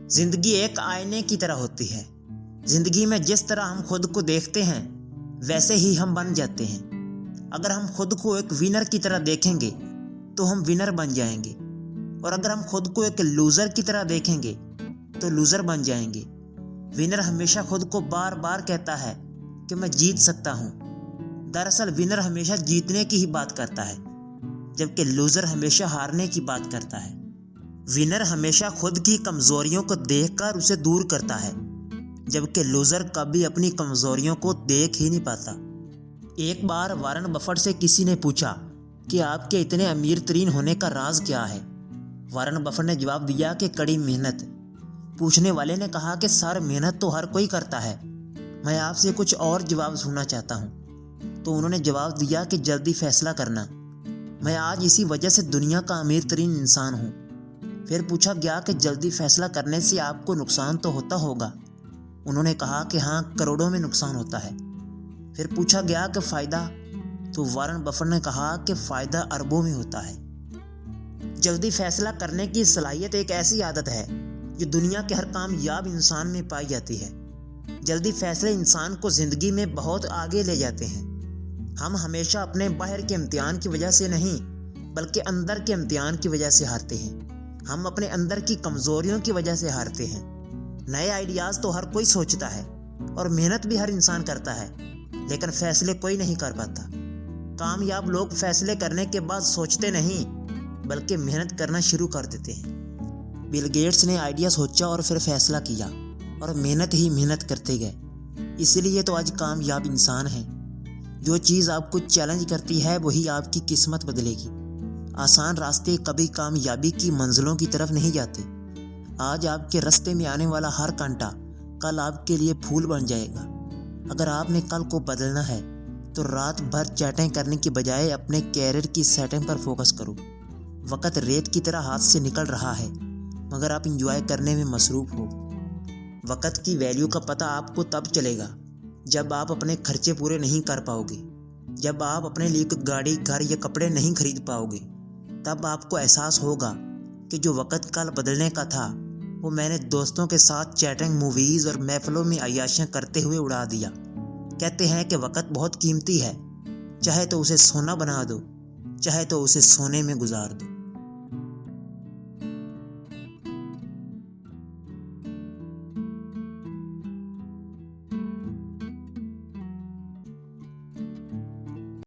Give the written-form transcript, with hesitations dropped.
زندگی ایک آئینے کی طرح ہوتی ہے۔ زندگی میں جس طرح ہم خود کو دیکھتے ہیں ویسے ہی ہم بن جاتے ہیں۔ اگر ہم خود کو ایک ونر کی طرح دیکھیں گے تو ہم ونر بن جائیں گے، اور اگر ہم خود کو ایک لوزر کی طرح دیکھیں گے تو لوزر بن جائیں گے۔ ونر ہمیشہ خود کو بار بار کہتا ہے کہ میں جیت سکتا ہوں۔ دراصل ونر ہمیشہ جیتنے کی ہی بات کرتا ہے، جبکہ لوزر ہمیشہ ہارنے کی بات کرتا ہے۔ ونر ہمیشہ خود کی کمزوریوں کو دیکھ کر اسے دور کرتا ہے، جبکہ لوزر کبھی اپنی کمزوریوں کو دیکھ ہی نہیں پاتا۔ ایک بار وارن بفٹ سے کسی نے پوچھا کہ آپ کے اتنے امیر ترین ہونے کا راز کیا ہے؟ وارن بفٹ نے جواب دیا کہ کڑی محنت۔ پوچھنے والے نے کہا کہ سر، محنت تو ہر کوئی کرتا ہے، میں آپ سے کچھ اور جواب سننا چاہتا ہوں۔ تو انہوں نے جواب دیا کہ جلدی فیصلہ کرنا، میں آج اسی وجہ سے دنیا کا امیر ترین انسان ہوں۔ پھر پوچھا گیا کہ جلدی فیصلہ کرنے سے آپ کو نقصان تو ہوتا ہوگا؟ انہوں نے کہا کہ ہاں، کروڑوں میں نقصان ہوتا ہے۔ پھر پوچھا گیا کہ فائدہ؟ تو وارن بفٹ نے کہا کہ فائدہ اربوں میں ہوتا ہے۔ جلدی فیصلہ کرنے کی صلاحیت ایک ایسی عادت ہے جو دنیا کے ہر کامیاب انسان میں پائی جاتی ہے۔ جلدی فیصلے انسان کو زندگی میں بہت آگے لے جاتے ہیں۔ ہم ہمیشہ اپنے باہر کے امتحان کی وجہ سے نہیں، بلکہ اندر کے امتحان کی وجہ سے ہارتے ہیں۔ ہم اپنے اندر کی کمزوریوں کی وجہ سے ہارتے ہیں۔ نئے آئیڈیاز تو ہر کوئی سوچتا ہے اور محنت بھی ہر انسان کرتا ہے، لیکن فیصلے کوئی نہیں کر پاتا۔ کامیاب لوگ فیصلے کرنے کے بعد سوچتے نہیں، بلکہ محنت کرنا شروع کر دیتے ہیں۔ بل گیٹس نے آئیڈیا سوچا اور پھر فیصلہ کیا، اور محنت ہی محنت کرتے گئے۔ اس لیے تو آج کامیاب انسان ہیں۔ جو چیز آپ کو چیلنج کرتی ہے وہی آپ کی قسمت بدلے گی۔ آسان راستے کبھی کامیابی کی منزلوں کی طرف نہیں جاتے۔ آج آپ کے راستے میں آنے والا ہر کانٹا کل آپ کے لیے پھول بن جائے گا۔ اگر آپ نے کل کو بدلنا ہے تو رات بھر چیٹنگ کرنے کی بجائے اپنے کیریئر کی سیٹنگ پر فوکس کرو۔ وقت ریت کی طرح ہاتھ سے نکل رہا ہے، مگر آپ انجوائے کرنے میں مصروف ہو۔ وقت کی ویلیو کا پتہ آپ کو تب چلے گا جب آپ اپنے خرچے پورے نہیں کر پاؤ گے، جب آپ اپنے لیے گاڑی، گھر یا کپڑے نہیں خرید پاؤ گے۔ تب آپ کو احساس ہوگا کہ جو وقت کل بدلنے کا تھا وہ میں نے دوستوں کے ساتھ چیٹنگ، موویز اور محفلوں میں عیاشیاں کرتے ہوئے اڑا دیا۔ کہتے ہیں کہ وقت بہت قیمتی ہے، چاہے تو اسے سونا بنا دو، چاہے تو اسے سونے میں گزار دو۔